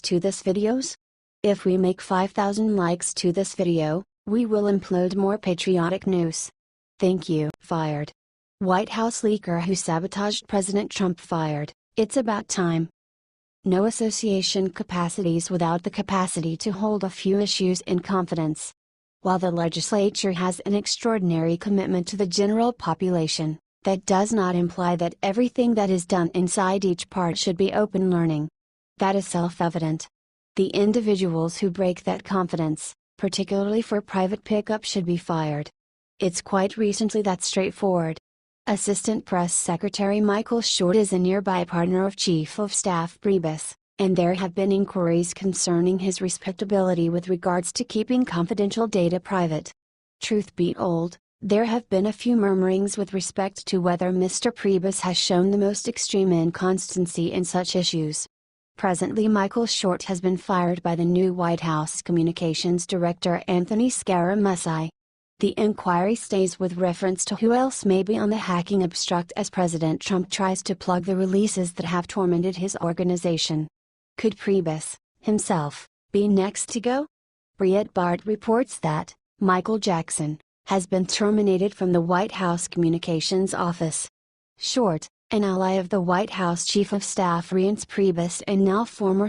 likes to this videos? If we make 5,000 likes to this video, we will upload more patriotic news. Thank you. Fired. White House leaker who sabotaged President Trump fired. It's about time. No association capacities without the capacity to hold a few issues in confidence. While the legislature has an extraordinary commitment to the general population, that does not imply that everything that is done inside each part should be open learning. That is self-evident. The individuals who break that confidence, particularly for private pickup, should be fired. It's quite recently that straightforward. Assistant Press Secretary Michael Short is a nearby partner of Chief of Staff Priebus, and there have been inquiries concerning his respectability with regards to keeping confidential data private. Truth be told, there have been a few murmurings with respect to whether Mr. Priebus has shown the most extreme inconstancy in such issues. Presently, Michael Short has been fired by the new White House Communications Director Anthony Scaramucci. The inquiry stays with reference to who else may be on the hacking obstruct as President Trump tries to plug the releases that have tormented his organization. Could Priebus, himself, be next to go? Breitbart reports that Michael Jackson has been terminated from the White House Communications Office. Short, an ally of the White House Chief of Staff Reince Priebus and now former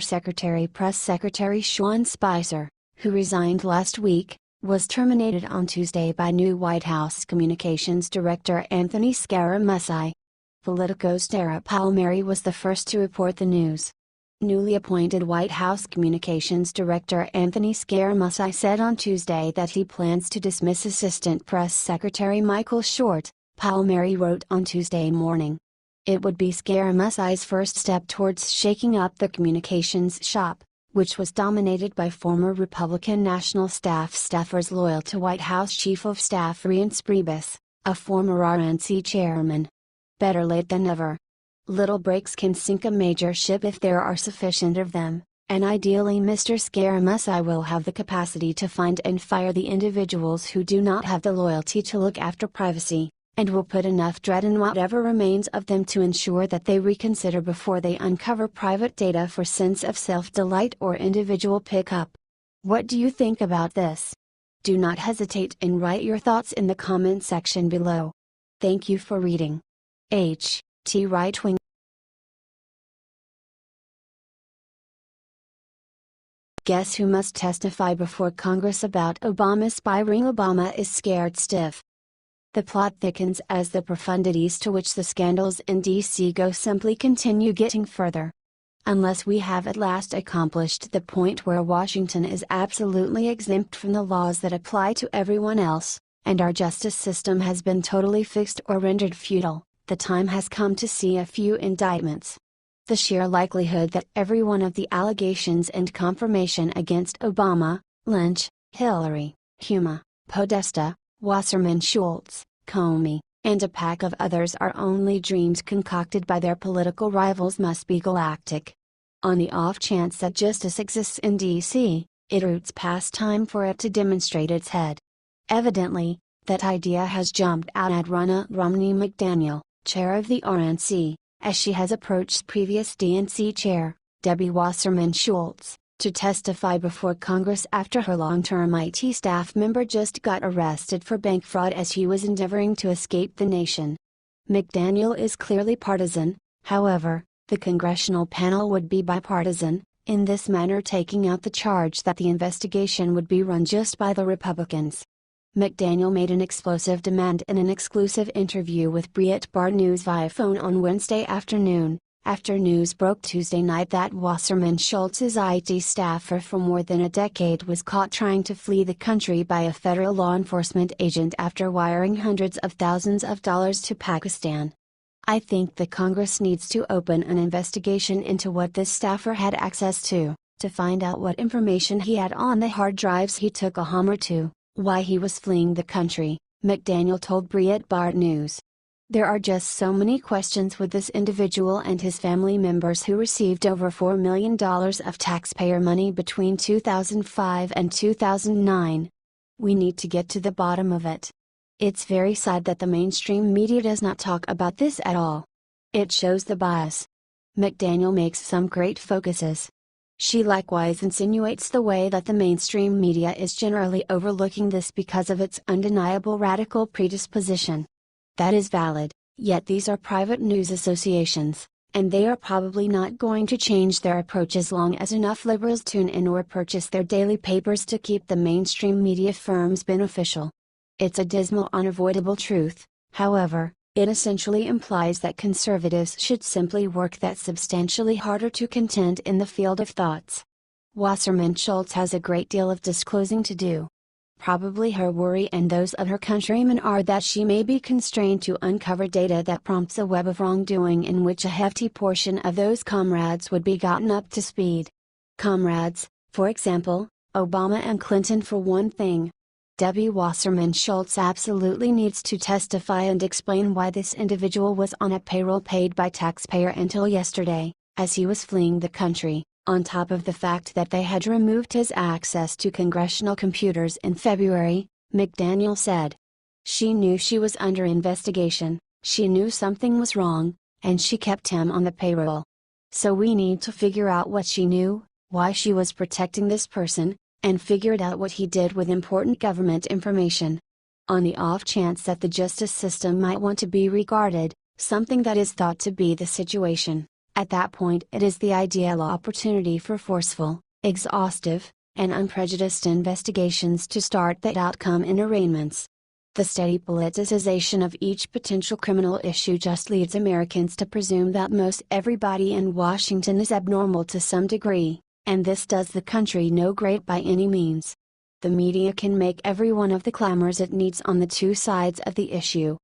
Press Secretary Sean Spicer, who resigned last week, was terminated on Tuesday by new White House Communications Director Anthony Scaramucci. Politico's Tara Palmieri was the first to report the news. Newly appointed White House Communications Director Anthony Scaramucci said on Tuesday that he plans to dismiss Assistant Press Secretary Michael Short, Palmieri wrote on Tuesday morning. It would be Scaramucci's first step towards shaking up the communications shop, which was dominated by former Republican National Staff staffers loyal to White House Chief of Staff Reince Priebus, a former RNC chairman. Better late than never. Little breaks can sink a major ship if there are sufficient of them, and ideally Mr. Scaramucci will have the capacity to find and fire the individuals who do not have the loyalty to look after privacy, and will put enough dread in whatever remains of them to ensure that they reconsider before they uncover private data for sense of self-delight or individual pickup. What do you think about this? Do not hesitate and write your thoughts in the comment section below. Thank you for reading. T. Right Wing. Guess who must testify before Congress about Obama spying? Obama is scared stiff. The plot thickens as the profundities to which the scandals in D.C. go simply continue getting further. Unless we have at last accomplished the point where Washington is absolutely exempt from the laws that apply to everyone else, and our justice system has been totally fixed or rendered futile, the time has come to see a few indictments. The sheer likelihood that every one of the allegations and confirmation against Obama, Lynch, Hilary, Huma, Podesta, Wasserman Schultz, Comey, and a pack of others are only dreams concocted by their political rivals must be galactic. On the off chance that justice exists in D.C., it roots past time for it to demonstrate its head. Evidently, that idea has jumped out at Ronna Romney McDaniel, chair of the RNC, as she has approached previous DNC chair, Debbie Wasserman Schultz, to testify before Congress after her long-term IT staff member just got arrested for bank fraud as he was endeavoring to escape the nation. McDaniel is clearly partisan, however, the congressional panel would be bipartisan, in this manner taking out the charge that the investigation would be run just by the Republicans. McDaniel made an explosive demand in an exclusive interview with Breitbart News via phone on Wednesday afternoon, after news broke Tuesday night that Wasserman Schultz's IT staffer for more than a decade was caught trying to flee the country by a federal law enforcement agent after wiring hundreds of thousands of dollars to Pakistan. I think the Congress needs to open an investigation into what this staffer had access to find out what information he had on the hard drives he took a Hummer to, why he was fleeing the country, McDaniel told Breitbart News. There are just so many questions with this individual and his family members who received over $4 million of taxpayer money between 2005 and 2009. We need to get to the bottom of it. It's very sad that the mainstream media does not talk about this at all. It shows the bias. McDaniel makes some great focuses. She likewise insinuates the way that the mainstream media is generally overlooking this because of its undeniable radical predisposition. That is valid, yet these are private news associations, and they are probably not going to change their approach as long as enough liberals tune in or purchase their daily papers to keep the mainstream media firms beneficial. It's a dismal unavoidable truth, however. It essentially implies that conservatives should simply work that substantially harder to contend in the field of thoughts. Wasserman Schultz has a great deal of disclosing to do. Probably her worry and those of her countrymen are that she may be constrained to uncover data that prompts a web of wrongdoing in which a hefty portion of those comrades would be gotten up to speed. Comrades, for example, Obama and Clinton for one thing. W. Wasserman Schultz absolutely needs to testify and explain why this individual was on a payroll paid by taxpayer until yesterday, as he was fleeing the country, on top of the fact that they had removed his access to congressional computers in February, McDaniel said. She knew she was under investigation, she knew something was wrong, and she kept him on the payroll. So we need to figure out what she knew, why she was protecting this person, and figured out what he did with important government information. On the off chance that the justice system might want to be regarded, something that is thought to be the situation, at that point it is the ideal opportunity for forceful, exhaustive, and unprejudiced investigations to start that outcome in arraignments. The steady politicization of each potential criminal issue just leads Americans to presume that most everybody in Washington is abnormal to some degree. And this does the country no great by any means. The media can make every one of the clamors it needs on the two sides of the issue.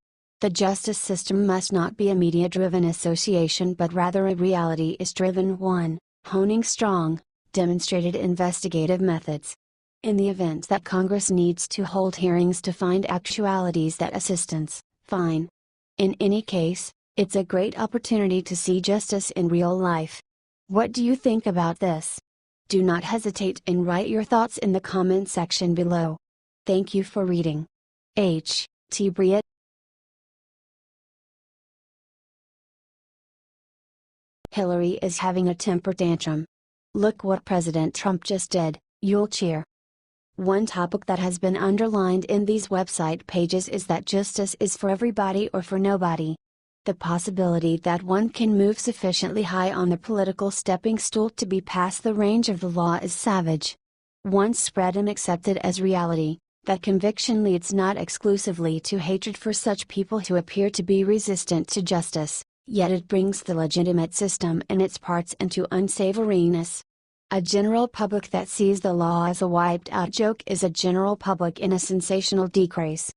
The justice system must not be a media-driven association but rather a reality-driven one, honing strong, demonstrated investigative methods. In the event that Congress needs to hold hearings to find actualities that assistance, fine. In any case, it's a great opportunity to see justice in real life. What do you think about this? Do not hesitate and write your thoughts in the comment section below. Thank you for reading. H. T. Briet. Hillary is having a temper tantrum. Look what President Trump just did, you'll cheer. One topic that has been underlined in these website pages is that justice is for everybody or for nobody. The possibility that one can move sufficiently high on the political stepping stool to be past the range of the law is savage. Once spread and accepted as reality, that conviction leads not exclusively to hatred for such people who appear to be resistant to justice, yet it brings the legitimate system and its parts into unsavoriness. A general public that sees the law as a wiped-out joke is a general public in a sensational disgrace.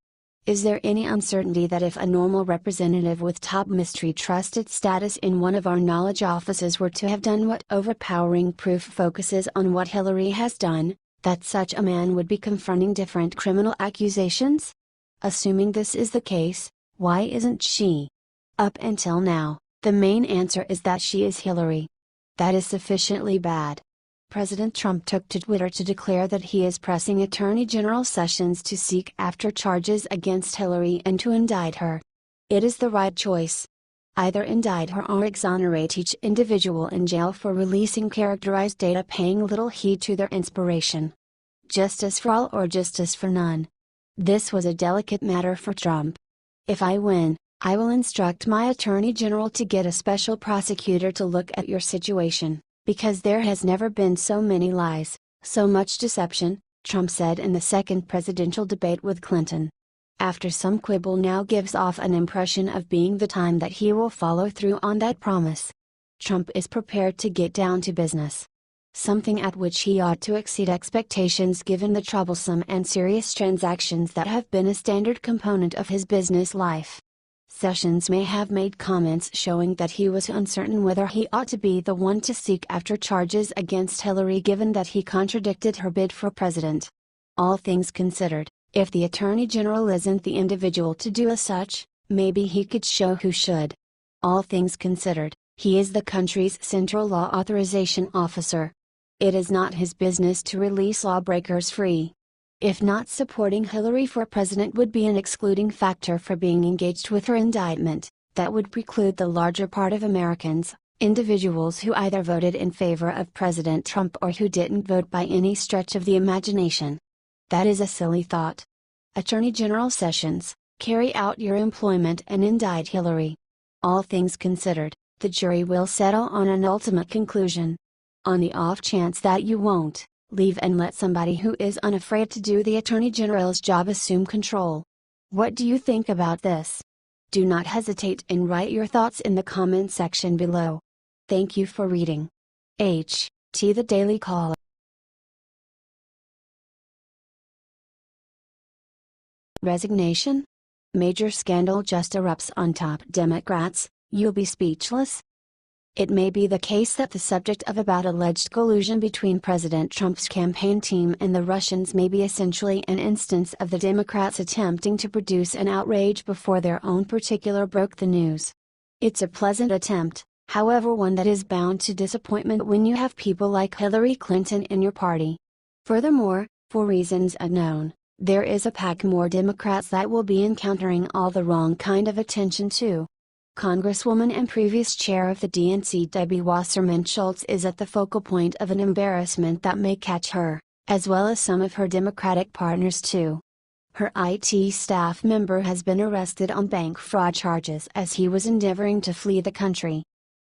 Is there any uncertainty that if a normal representative with top mystery trusted status in one of our knowledge offices were to have done what overpowering proof focuses on what Hillary has done, that such a man would be confronting different criminal accusations? Assuming this is the case, why isn't she? Up until now, the main answer is that she is Hillary. That is sufficiently bad. President Trump took to Twitter to declare that he is pressing Attorney General Sessions to seek after charges against Hillary and to indict her. It is the right choice. Either indict her or exonerate each individual in jail for releasing characterized data paying little heed to their inspiration. Justice for all or justice for none. This was a delicate matter for Trump. If I win, I will instruct my Attorney General to get a special prosecutor to look at your situation. Because there has never been so many lies, so much deception, Trump said in the second presidential debate with Clinton. After some quibble now gives off an impression of being the time that he will follow through on that promise. Trump is prepared to get down to business. Something at which he ought to exceed expectations given the troublesome and serious transactions that have been a standard component of his business life. Sessions may have made comments showing that he was uncertain whether he ought to be the one to seek after charges against Hillary given that he contradicted her bid for president. All things considered, if the Attorney General isn't the individual to do as such, maybe he could show who should. All things considered, he is the country's central law authorization officer. It is not his business to release lawbreakers free. If not supporting Hillary for president would be an excluding factor for being engaged with her indictment, that would preclude the larger part of Americans, Individuals who either voted in favor of President Trump or who didn't vote by any stretch of the imagination. That is a silly thought. Attorney General Sessions, carry out your employment and indict Hilary. All things considered, the jury will settle on an ultimate conclusion. On the off chance that you won't, leave and let somebody who is unafraid to do the Attorney General's job assume control. What do you think about this? Do not hesitate and write your thoughts in the comment section below. Thank you for reading. H.T. The Daily Caller. Resignation? Major scandal just erupts on top Democrats, you'll be speechless? It may be the case that the subject of about alleged collusion between President Trump's campaign team and the Russians may be essentially an instance of the Democrats attempting to produce an outrage before their own particular broke the news. It's a pleasant attempt, however, one that is bound to disappointment when you have people like Hillary Clinton in your party. Furthermore, for reasons unknown, there is a pack more Democrats that will be encountering all the wrong kind of attention too. Congresswoman and previous chair of the DNC Debbie Wasserman Schultz is at the focal point of an embarrassment that may catch her, as well as some of her Democratic partners too. Her IT staff member has been arrested on bank fraud charges as he was endeavoring to flee the country.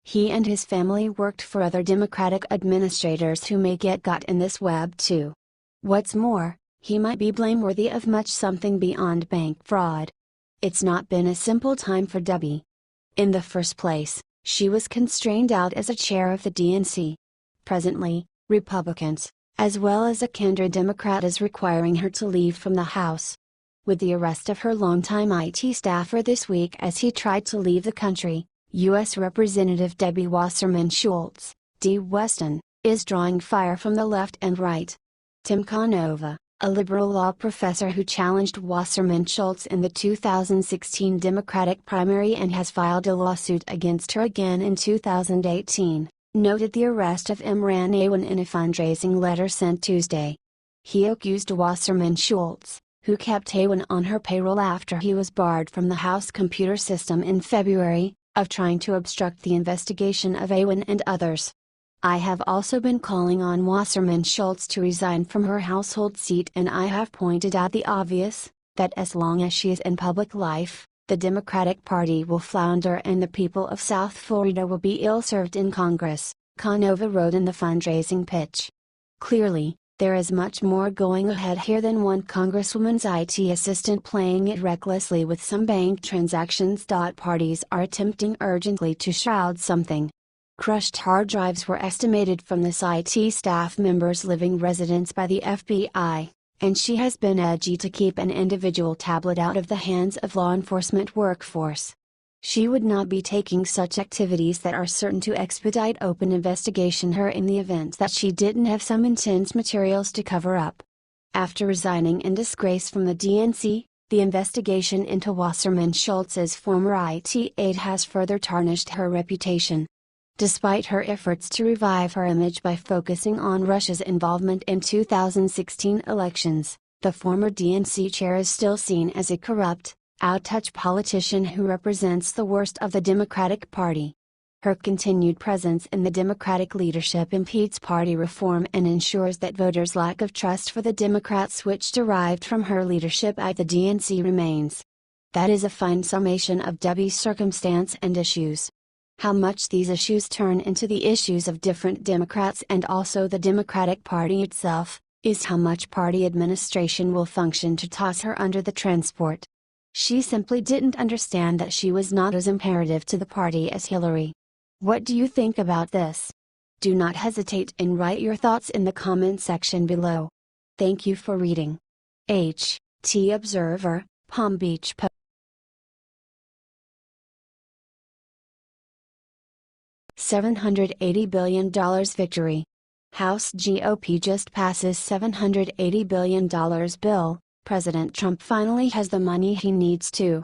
He and his family worked for other Democratic administrators who may get got in this web too. What's more, he might be blameworthy of much something beyond bank fraud. It's not been a simple time for Debbie. In the first place, she was constrained out as a chair of the DNC. Presently, Republicans, as well as a kindred Democrat, is requiring her to leave from the House. With the arrest of her longtime IT staffer this week as he tried to leave the country, U.S. Representative Debbie Wasserman Schultz, D. Weston, is drawing fire from the left and right. Tim Canova, a liberal law professor who challenged Wasserman Schultz in the 2016 Democratic primary and has filed a lawsuit against her again in 2018, noted the arrest of Imran Awan in a fundraising letter sent Tuesday. He accused Wasserman Schultz, who kept Awan on her payroll after he was barred from the House computer system in February, of trying to obstruct the investigation of Awan and others. I have also been calling on Wasserman Schultz to resign from her household seat, and I have pointed out the obvious, that as long as she is in public life, the Democratic Party will flounder and the people of South Florida will be ill-served in Congress, Canova wrote in the fundraising pitch. Clearly, there is much more going ahead here than one Congresswoman's IT assistant playing it recklessly with some bank transactions. Parties are attempting urgently to shroud something. Crushed hard drives were estimated from this IT staff member's living residence by the FBI, and she has been edgy to keep an individual tablet out of the hands of law enforcement workforce. She would not be taking such activities that are certain to expedite open investigation her in the event that she didn't have some intense materials to cover up. After resigning in disgrace from the DNC, the investigation into Wasserman Schultz's former IT aide has further tarnished her reputation. Despite her efforts to revive her image by focusing on Russia's involvement in 2016 elections, the former DNC chair is still seen as a corrupt, out-of-touch politician who represents the worst of the Democratic Party. Her continued presence in the Democratic leadership impedes party reform and ensures that voters' lack of trust for the Democrats which derived from her leadership at the DNC remains. That is a fine summation of Debbie's circumstance and issues. How much these issues turn into the issues of different Democrats and also the Democratic Party itself, is how much party administration will function to toss her under the transport. She simply didn't understand that she was not as imperative to the party as Hillary. What do you think about this? Do not hesitate and write your thoughts in the comment section below. Thank you for reading. H.T. Observer, Palm Beach Post. $780 billion victory. House GOP just passes $780 billion bill. President Trump finally has the money he needs to.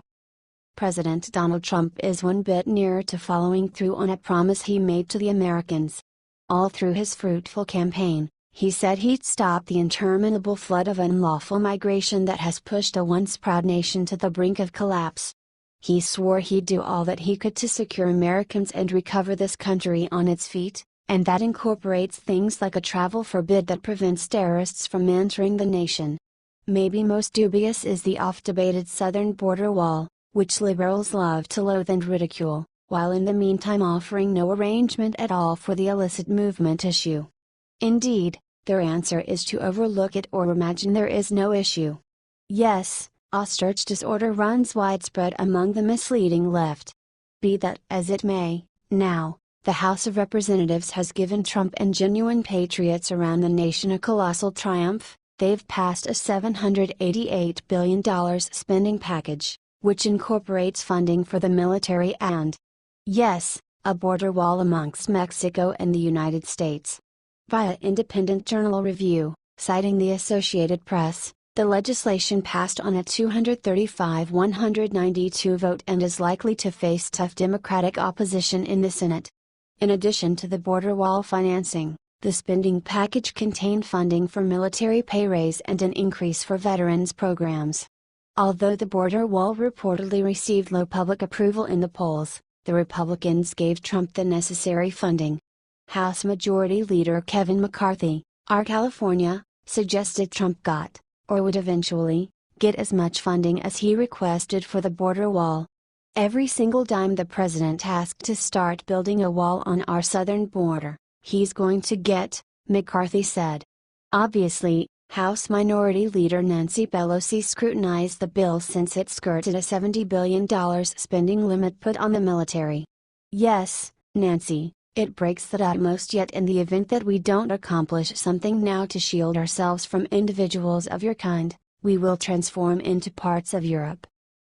President Donald Trump is one bit nearer to following through on a promise he made to the Americans. All through his fruitful campaign, he said he'd stop the interminable flood of unlawful migration that has pushed a once proud nation to the brink of collapse. He swore he'd do all that he could to secure Americans and recover this country on its feet, and that incorporates things like a travel forbid that prevents terrorists from entering the nation. Maybe most dubious is the oft-debated southern border wall, which liberals love to loathe and ridicule, while in the meantime offering no arrangement at all for the illicit movement issue. Indeed, their answer is to overlook it or imagine there is no issue. Yes, ostrich disorder runs widespread among the misleading left. Be that as it may, now, the House of Representatives has given Trump and genuine patriots around the nation a colossal triumph. They've passed a $788 billion spending package, which incorporates funding for the military and, yes, a border wall amongst Mexico and the United States. Via Independent Journal Review, citing the Associated Press, the legislation passed on a 235-192 vote and is likely to face tough Democratic opposition in the Senate. In addition to the border wall financing, the spending package contained funding for military pay raise and an increase for veterans programs. Although the border wall reportedly received low public approval in the polls, the Republicans gave Trump the necessary funding. House Majority Leader Kevin McCarthy, R. California, suggested Trump got, or would eventually, get as much funding as he requested for the border wall. Every single dime the president asked to start building a wall on our southern border, he's going to get, McCarthy said. Obviously, House Minority Leader Nancy Pelosi scrutinized the bill since it skirted a $70 billion spending limit put on the military. Yes, Nancy, it breaks the utmost yet in the event that we don't accomplish something now to shield ourselves from individuals of your kind, we will transform into parts of Europe,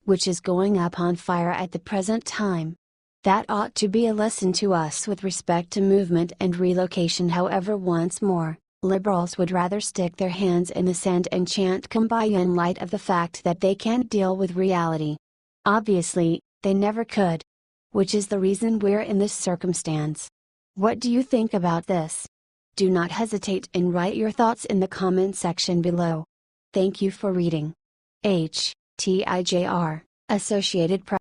which is going up on fire at the present time. That ought to be a lesson to us with respect to movement and relocation. However, once more, liberals would rather stick their hands in the sand and chant kumbaya in light of the fact that they can't deal with reality. Obviously, they never could. Which is the reason we're in this circumstance. What do you think about this? Do not hesitate and write your thoughts in the comment section below. Thank you for reading. HTIJR, Associated Press.